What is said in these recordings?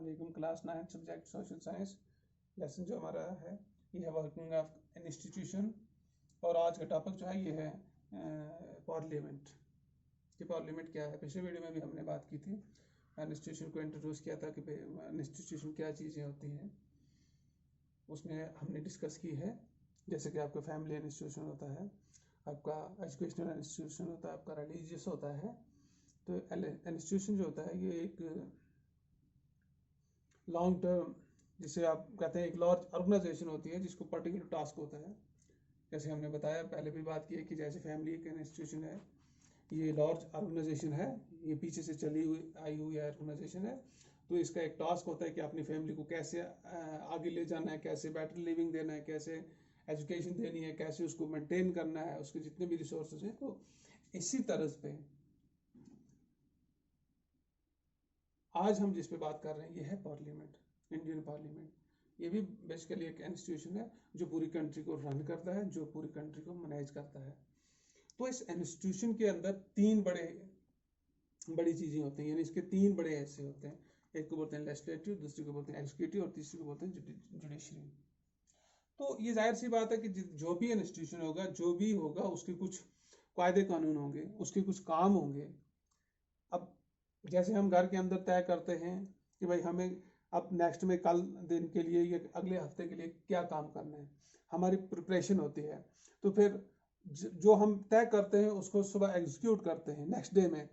वालेकुम। Class 9 subject social science lesson जो हमारा है ये है वर्किंग ऑफ एन इंस्टीट्यूशन। और आज का टॉपिक जो है ये है पार्लियामेंट। कि पार्लियामेंट क्या है, पिछले वीडियो में भी हमने बात की थी, इंस्टीट्यूशन को इंट्रोड्यूस किया था कि इंस्टीट्यूशन क्या चीज़ें होती हैं, उसमें हमने डिस्कस की है। जैसे कि आपका फैमिली इंस्टीट्यूशन होता है, आपका एजुकेशनल इंस्टीट्यूशन होता है, आपका रिलीजियस होता है। तो इंस्टीट्यूशन जो होता है ये एक लॉन्ग टर्म, जिसे आप कहते हैं एक लार्ज ऑर्गेनाइजेशन होती है जिसको पर्टिकुलर टास्क होता है। जैसे हमने बताया, पहले भी बात की है कि जैसे फैमिली एक इंस्टीट्यूशन है, ये लार्ज ऑर्गेनाइजेशन है, ये पीछे से चली हुई आई हुई ऑर्गेनाइजेशन है। तो इसका एक टास्क होता है कि अपनी फैमिली को कैसे आगे ले जाना है, कैसे बेटर लिविंग देना है, कैसे एजुकेशन देनी है, कैसे उसको मेंटेन करना है, उसके जितने भी रिसोर्सेज हैं। तो इसी तरह पे आज हम जिस पे बात कर रहे हैं ये है पार्लियामेंट, इंडियन पार्लियामेंट। ये भी बेसिकली एक इंस्टीट्यूशन है जो पूरी कंट्री को रन करता है, जो पूरी कंट्री को मैनेज करता है। तो इस इंस्टीट्यूशन के अंदर तीन बड़ी चीजें होती हैं, यानी इसके तीन बड़े हिस्से होते हैं। एक को बोलते हैं लेजिस्लेटिव, दूसरे को बोलते हैं एग्जीक्यूटिव और तीसरे को बोलते हैं जुडिशरी। तो ये जाहिर सी बात है कि जो भी इंस्टीट्यूशन होगा, जो भी होगा, उसके कुछ कायदे कानून होंगे, उसके कुछ काम होंगे। अब जैसे हम घर के अंदर तय करते हैं कि भाई हमें अब नेक्स्ट में कल दिन के लिए या अगले हफ्ते के लिए क्या काम करना है, हमारी प्रिपरेशन होती है। तो फिर जो हम तय करते हैं उसको सुबह एग्जीक्यूट करते हैं नेक्स्ट डे में,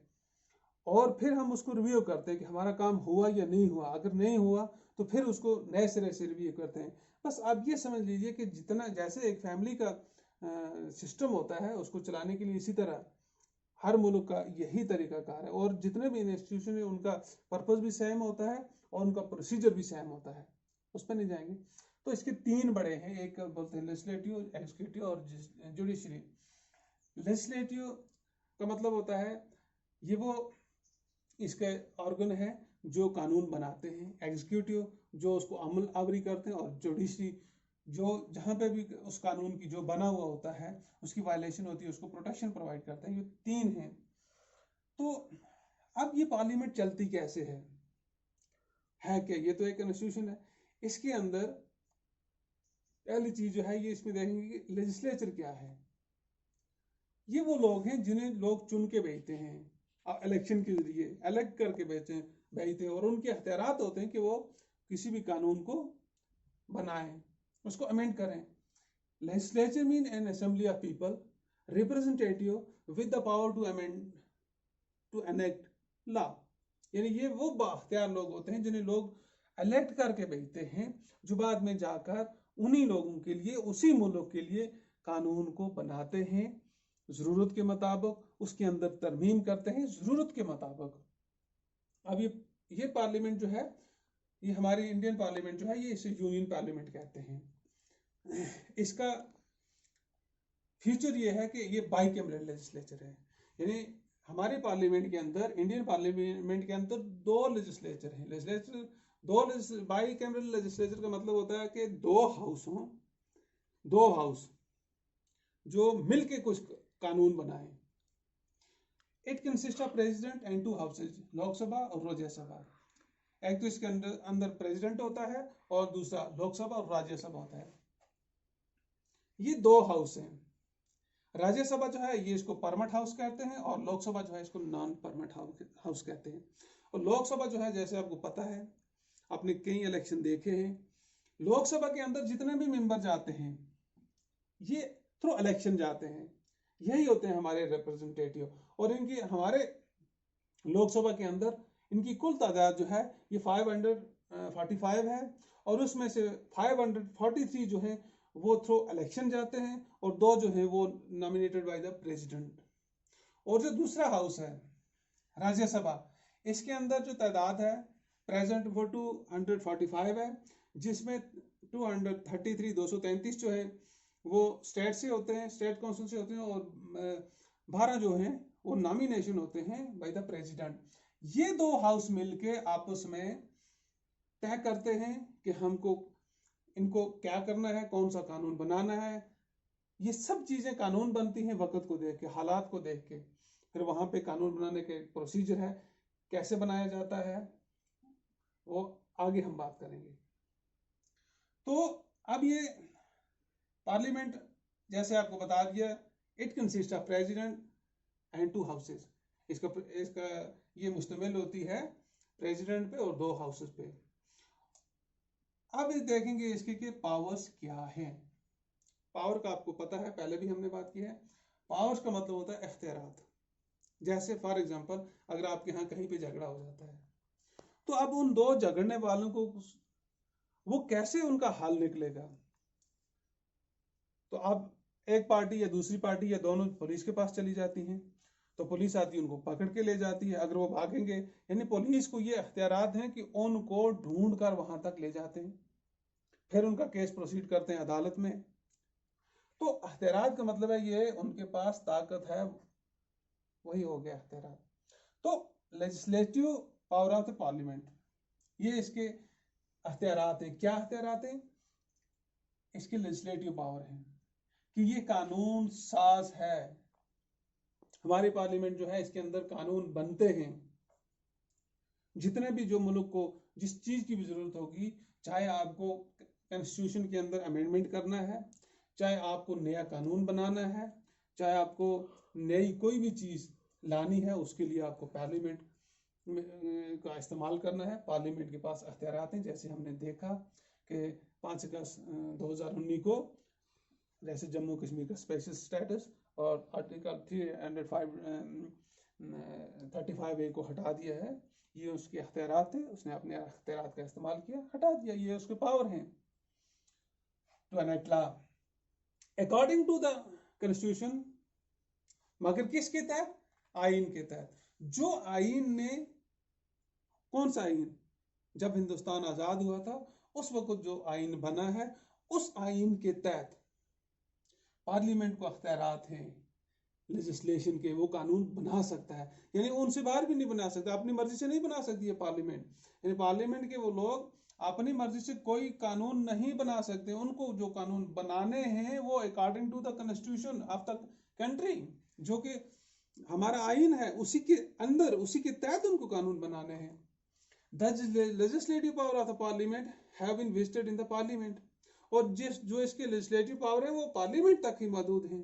और फिर हम उसको रिव्यू करते हैं कि हमारा काम हुआ या नहीं हुआ। अगर नहीं हुआ तो फिर उसको नए सिरे से रिव्यू करते हैं। बस आप ये समझ लीजिए कि जितना जैसे एक फैमिली का सिस्टम होता है, उसको चलाने के लिए इसी तरह हर मुल्क का यही तरीकाकार है। और जितने भी इंस्टीट्यूशन है उनका पर्पस भी सेम होता है और उनका प्रोसीजर भी सेम होता है, उस पर नहीं जाएंगे। तो इसके तीन बड़े हैं, एक बोलते हैं लेजिस्लेटिव, एग्जीक्यूटिव और जुडिशरी। लेजिस्लेटिव का मतलब होता है ये वो इसके ऑर्गन है जो कानून बनाते हैं, एग्जीक्यूटिव जो उसको अमल आवरी करते हैं, और जुडिशरी जो जहाँ पे भी उस कानून की जो बना हुआ होता है उसकी वायलेशन होती है उसको प्रोटेक्शन प्रोवाइड करता है। ये तीन हैं। तो अब ये पार्लियामेंट चलती कैसे है क्या? ये तो एक इंस्टीट्यूशन है। इसके अंदर पहली चीज जो है ये इसमें देखेंगे कि लेजिस्लेचर क्या है। ये वो लोग हैं जिन्हें लोग चुन के भेजते हैं, इलेक्शन के जरिए इलेक्ट करके भेजते हैं, और उनके हथियारात होते हैं कि वो किसी भी कानून को बनाएं, उसको अमेंड करें। Legislature mean an assembly of people representative with the power to amend to enact law. यानी ये वो बाख्तियार लोग होते हैं जिन्हें लोग इलेक्ट करके भेजते हैं, जो बाद में जाकर उन्हीं लोगों के लिए, उसी मुल्क के लिए कानून को बनाते हैं जरूरत के मुताबिक, उसके अंदर तरमीम करते हैं जरूरत के मुताबिक। अब ये पार्लियामेंट जो है, ये हमारी इंडियन पार्लियामेंट जो है, ये इसे यूनियन पार्लियामेंट कहते हैं। इसका फीचर ये है कि ये बाइकैमरल लेजिस्लेचर है, यानी हमारे पार्लियामेंट के अंदर, इंडियन पार्लियामेंट के अंदर दो लेजिस्लेचर हैं। बाइकैमरल लेजिस्लेचर का मतलब होता है कि दो हाउस जो मिलके कुछ कानून बनाए। It consist of president and to houses, Lok Sabha और राज्यसभा। एक तो इसके अंदर प्रेसिडेंट होता है और दूसरा लोकसभा और राज्यसभा होता है। ये दो हाउस हैं। राज्यसभा जो है ये इसको परमानेंट हाउस कहते हैं, और लोकसभा जो है इसको नॉन परमानेंट हाउस कहते हैं। और लोकसभा जो है, जैसे आपको पता है, आपने कई इलेक्शन देखे हैं, लोकसभा के अंदर जितने भी मेंबर जाते हैं ये थ्रू इलेक्शन जाते हैं, यही होते हैं हमारे रिप्रेजेंटेटिव। और इनकी हमारे लोकसभा के अंदर इनकी कुल तादाद जो है ये 545 है, और उसमें से 543 जो है वो थ्रू इलेक्शन जाते हैं, और 2 जो है वो नॉमिनेटेड बाय द प्रेसिडेंट। और जो दूसरा हाउस है राज्यसभा, इसके अंदर जो तादाद है प्रेजेंट वो 245 है, जिसमें 233 जो है वो स्टेट से होते हैं, स्टेट काउंसिल से होते हैं, और 12 जो हैं वो नॉमिनेशन होते हैं बाय द प्रेसिडेंट। ये दो हाउस मिलके आपस में तय करते हैं कि हमको इनको क्या करना है, कौन सा कानून बनाना है। ये सब चीजें कानून बनती हैं वक्त को देख के, हालात को देख के। फिर वहां पे कानून बनाने के प्रोसीजर है, कैसे बनाया जाता है वो आगे हम बात करेंगे। तो अब ये पार्लियामेंट जैसे आपको बता दिया, it consist of president and 2 houses. इसका इसका ये मुश्तमिल होती है प्रेसिडेंट पे और 2 हाउसेस पे। अब देखेंगे इसके कि पावर्स क्या हैं। पावर का आपको पता है, पहले भी हमने बात की है। पावर्स का मतलब होता है इख्तियारात। जैसे फॉर एग्जांपल अगर आपके यहाँ कहीं पे झगड़ा हो जाता है, तो अब उन 2 झगड़ने वालों को वो कैसे उनका हल निकलेगा। तो अब एक पार्टी या दूसरी पार्टी या दोनों पुलिस के पास चली जाती हैं, तो पुलिस आती है, उनको पकड़ के ले जाती है। अगर वो भागेंगे, यानी पुलिस को ये इख्तियारात हैं कि उनको ढूंढ कर वहां तक ले जाते हैं, फिर उनका केस प्रोसीड करते हैं अदालत में। तो इख्तियारात का मतलब है ये उनके पास ताकत है, वही हो गया इख्तियारात। तो legislative power of the parliament, ये इसके इख्तियारात हैं। क्या इख्तियारात हैं? इसकी लेजिस्लेटिव पावर है कि ये कानून साज है। हमारी पार्लियामेंट जो है, इसके अंदर कानून बनते हैं। जितने भी जो मुल्क को जिस चीज की भी जरूरत होगी, चाहे आपको कॉन्स्टिट्यूशन के अंदर अमेंडमेंट करना है, चाहे आपको नया कानून बनाना है, चाहे आपको नई कोई भी चीज लानी है, उसके लिए आपको पार्लियामेंट का इस्तेमाल करना है। पार्लियामेंट के पास अख्तियारात हैं। जैसे हमने देखा कि 5 अगस्त 2019 को जैसे जम्मू कश्मीर का स्पेशल स्टेटस और आर्टिकल 335A को हटा दिया है, ये उसके अख्तियारात थे। उसने अपने अख्तियारात का इस्तेमाल किया, हटा दिया, ये उसके पावर हैं to enact law according to the constitution. मगर किसके तहत? आइन के तहत। जो आइन ने, कौन सा आइन? जब हिंदुस्तान आजाद हुआ था उस वक्त जो आइन बना है, उस आइन के तहत पार्लियामेंट को अख्तियारात हैं लेजिस्लेशन के। वो कानून बना सकता है, यानी उनसे बाहर भी नहीं बना सकता, अपनी मर्जी से नहीं बना सकती है पार्लियामेंट। यानी पार्लियामेंट के वो लोग अपनी मर्जी से कोई कानून नहीं बना सकते। उनको जो कानून बनाने हैं वो according to the constitution of the country, जो कि हमारा आइन है, उसी के अंदर, उसी के तहत उनको कानून बनाने हैं। The legislative power of the parliament have been vested in the parliament. और जो इसके लेजिस्लेटिव पावर है वो पार्लियामेंट तक ही मौजूद हैं।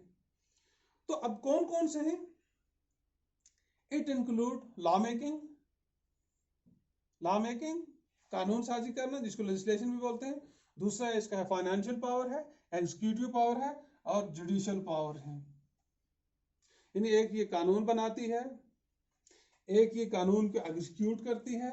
तो अब कौन कौन से हैं? इट इंक्लूड लॉ मेकिंग, कानून साजी करना, जिसको लेजिस्लेशन भी बोलते हैं। दूसरा इसका है फाइनेंशियल पावर है, एग्जीक्यूटिव पावर है और जुडिशियल पावर है। यानी एक ये कानून बनाती है, एक ये कानून को एग्जीक्यूट करती है,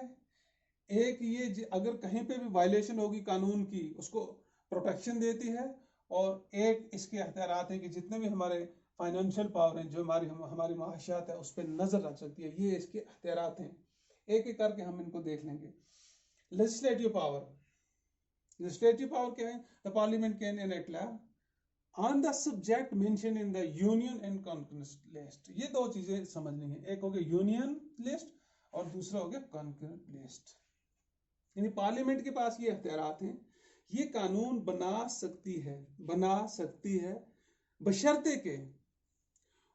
एक ये अगर कहीं पे भी वायलेशन होगी कानून की उसको प्रोटेक्शन देती है, और एक इसके अख्तियारात हैं कि जितने भी हमारे फाइनेंशियल पावर हैं, जो हमारी माशियात है, उस पर नजर रख सकती है। ये इसके अख्तियारात हैं। एक एक करके हम इनको देख लेंगे। लेजिस्लेटिव पावर क्या है? The parliament can enact law on the subject mention in the union and concurrence list. ये 2 चीजें समझनी है, एक हो गया यूनियन लिस्ट और दूसरा हो गया कॉन्करेंस लिस्ट। यानी पार्लियामेंट के पास ये अख्तियारात हैं, ये कानून बना सकती है बशर्ते के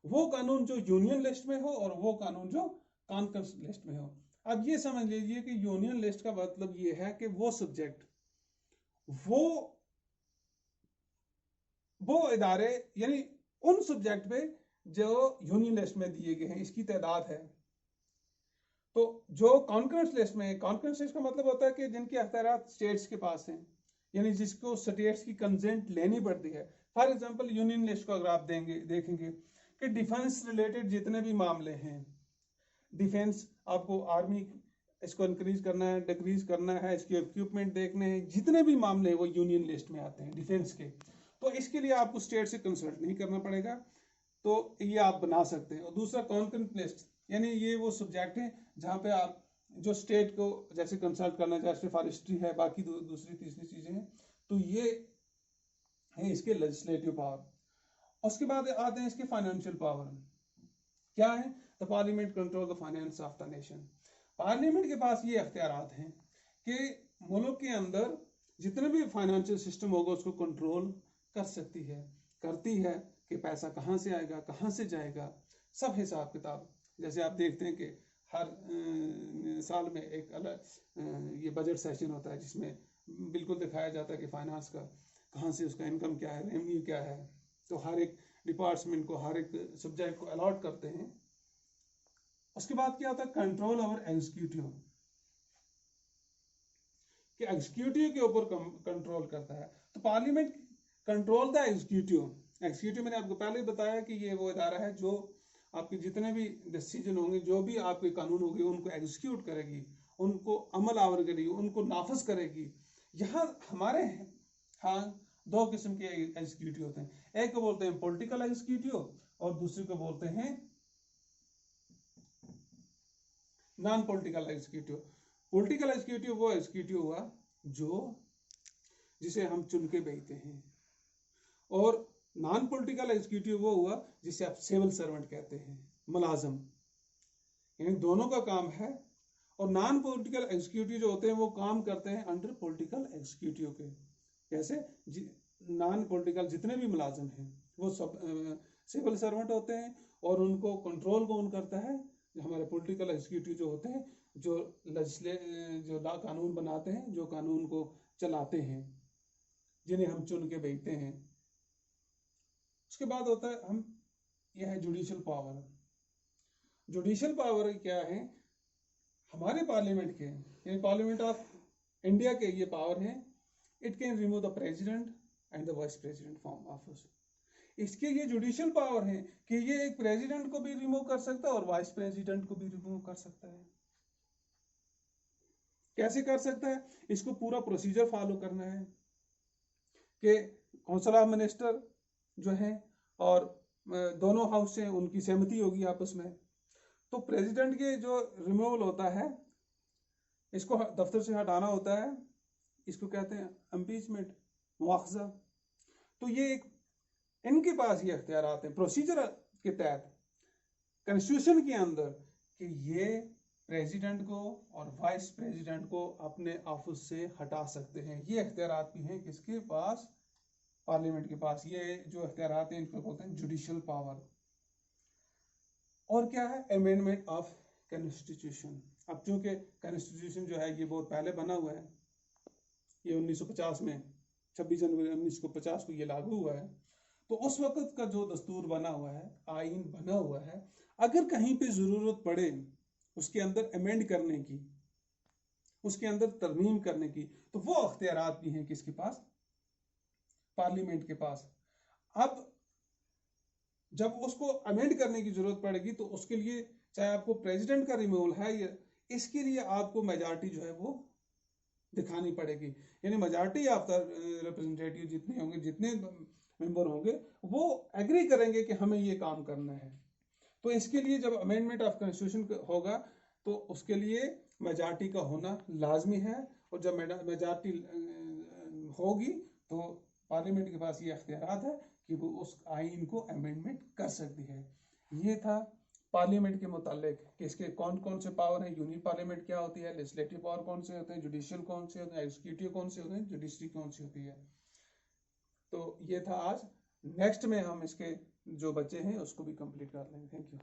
वो कानून जो यूनियन लिस्ट में हो और वो कानून जो कॉन्करेंस लिस्ट में हो। अब ये समझ लीजिए कि यूनियन लिस्ट का मतलब ये है कि वो सब्जेक्ट, वो इदारे, यानी उन सब्जेक्ट पे जो यूनियन लिस्ट में दिए गए हैं, इसकी तादाद है। तो जो कॉन्करेंस लिस्ट में, कॉन्करेंस लिस्ट का मतलब होता है कि जिनके अख्तियारात स्टेट्स के पास हैं, यानी जिसको स्टेट्स की कंसेंट लेनी पड़ती है। फॉर एग्जांपल यूनियन लिस्ट को अगर आप देखेंगे कि डिफेंस रिलेटेड जितने भी मामले हैं, डिफेंस आपको आर्मी इसको इंक्रीज करना है, डिक्रीज करना है, इसके इक्विपमेंट देखने हैं, जितने भी मामले वो यूनियन लिस्ट में आते हैं डिफेंस के। तो इसके लिए आपको स्टेट से कंसल्ट नहीं करना पड़ेगा, तो ये आप बना सकते हैं। और दूसरा कॉन्करेंस लिस्ट, यानी ये वो सब्जेक्ट है जहाँ पे आप जो स्टेट को जैसे कंसल्ट करना, जैसे फॉरेस्ट्री है, बाकी दूसरी तीसरी चीजें हैं, तो ये है इसके लेजिस्लेटिव पावर। उसके बाद आते हैं इसके फाइनेंशियल पावर। क्या है? The parliament control the finance of the nation. Parliament के पास ये अख्तियारात हैं कि मुल्क के अंदर जितने भी फाइनेंशियल सिस्टम होगा उसको कंट्रोल कर सकती है, करती है कि पैसा कहाँ से आएगा, कहाँ से जाएगा, सब हिसाब किताब। जैसे आप देखते हैं कि हर साल में एक अलग ये बजट सेशन होता है जिसमें बिल्कुल दिखाया जाता है कि फाइनेंस का कहाँ से उसका इनकम क्या है, रेवेन्यू क्या है। तो हर एक डिपार्टमेंट को, हर एक सब्जेक्ट को अलॉट करते हैं। उसके बाद क्या होता है, कंट्रोल ओवर एग्जीक्यूटिव, कि एग्जीक्यूटिव के ऊपर कंट्रोल करता है। तो parliament control the executive. Executive मैंने आपको पहले ही बताया कि ये वो इदारा है जो आपके जितने भी डिसीजन होंगे, जो भी आपके कानून होंगे, उनको एग्जीक्यूट करेगी, उनको अमल आवर करेगी, उनको नाफज करेगी। यहाँ हमारे हाँ दो किस्म के एग्जीक्यूटिव होते हैं, एक को बोलते हैं पॉलिटिकल एग्जीक्यूटिव और दूसरे को बोलते हैं non political executive. Political executive वो एग्जीक्यूटिव हुआ जो जिसे हम चुन के भेजते हैं, और नॉन पॉलिटिकल एग्जीक्यूटिव वो हुआ जिसे आप सिविल सर्वेंट कहते हैं, मुलाजम। यानी दोनों का काम है। और नॉन पॉलिटिकल एग्जीक्यूटिव जो होते हैं वो काम करते हैं अंडर पॉलिटिकल एग्जीक्यूटिव के। जैसे नॉन पॉलिटिकल जितने भी मुलाजम हैं वो सब सिविल सर्वेंट होते हैं, और उनको कंट्रोल कौन करता है, हमारे पॉलिटिकल एग्जीक्यूटिव जो होते हैं, जो जो ला कानून बनाते हैं, जो कानून को चलाते हैं, जिन्हें हम चुन के भेजते हैं। उसके बाद होता है यह है जुडिशियल पावर। जुडिशियल पावर क्या है, हमारे पार्लियामेंट के, यानी पार्लियामेंट ऑफ इंडिया के ये पावर है, it can remove the president and the vice president from office. इसके ये जुडिशियल पावर है कि ये एक प्रेसिडेंट को भी रिमूव कर सकता है और वाइस प्रेसिडेंट को भी रिमूव कर सकता है। कैसे कर सकता है, इसको पूरा प्रोसीजर फॉलो करना है कि काउंसिल ऑफ मिनिस्टर जो है और दोनों हाउस से उनकी सहमति होगी आपस में। तो प्रेसिडेंट के जो रिमूवल होता है, इसको दफ्तर से हटाना होता है, इसको कहते हैं इम्पीचमेंट, मुआवजा। तो ये एक इनके पास ये अख्तियारात हैं प्रोसीजर के तहत कॉन्स्टिट्यूशन के अंदर कि ये प्रेसिडेंट को और वाइस प्रेसिडेंट को अपने ऑफिस से हटा सकते हैं। ये अख्तियारात भी हैं किसके पास, पार्लियामेंट के पास। ये जो अख्तियारात हैं इनको बोलते हैं जुडिशियल पावर। और क्या है, अमेंडमेंट ऑफ कॉन्स्टिट्यूशन। अब चूंकि कॉन्स्टिट्यूशन जो है ये बहुत पहले बना हुआ है, ये 1950 में 26 जनवरी 1950 को ये लागू हुआ है। तो उस वक्त का जो दस्तूर बना हुआ है, आइन बना हुआ है, अगर कहीं पे जरूरत पड़े उसके अंदर अमेंड करने की, उसके अंदर तरमीम करने की, तो वो अख्तियारात भी हैं किसके पास, पार्लियामेंट के पास। अब जब उसको अमेंड करने की जरूरत पड़ेगी तो उसके लिए चाहे आपको प्रेसिडेंट का रिमूवल है, या इसके लिए आपको मेजॉरिटी जो है वो दिखानी पड़ेगी। यानी मेजॉरिटी ऑफ द रिप्रेजेंटेटिव जितने होंगे, जितने मेंबर होंगे, वो एग्री करेंगे कि हमें ये काम करना है। तो इसके लिए जब अमेंडमेंट ऑफ कॉन्स्टिट्यूशन होगा तो उसके लिए मेजॉरिटी का होना लाजमी है। और जब मेजॉरिटी होगी तो पार्लियामेंट के पास ये अख्तियारात है कि वो उस आइन को अमेंडमेंट कर सकती है। ये था पार्लियामेंट के मुतालिक कि इसके कौन कौन से पावर हैं, यूनियन पार्लियामेंट क्या होती है, लेजिस्लेटिव पावर कौन से होते हैं, जुडिशियल कौन से होते हैं, एग्जीक्यूटिव कौन से होते हैं, जुडिशरी कौन सी होती है। तो ये था आज। नेक्स्ट में हम इसके जो बच्चे हैं उसको भी कंप्लीट कर लेंगे। Thank you.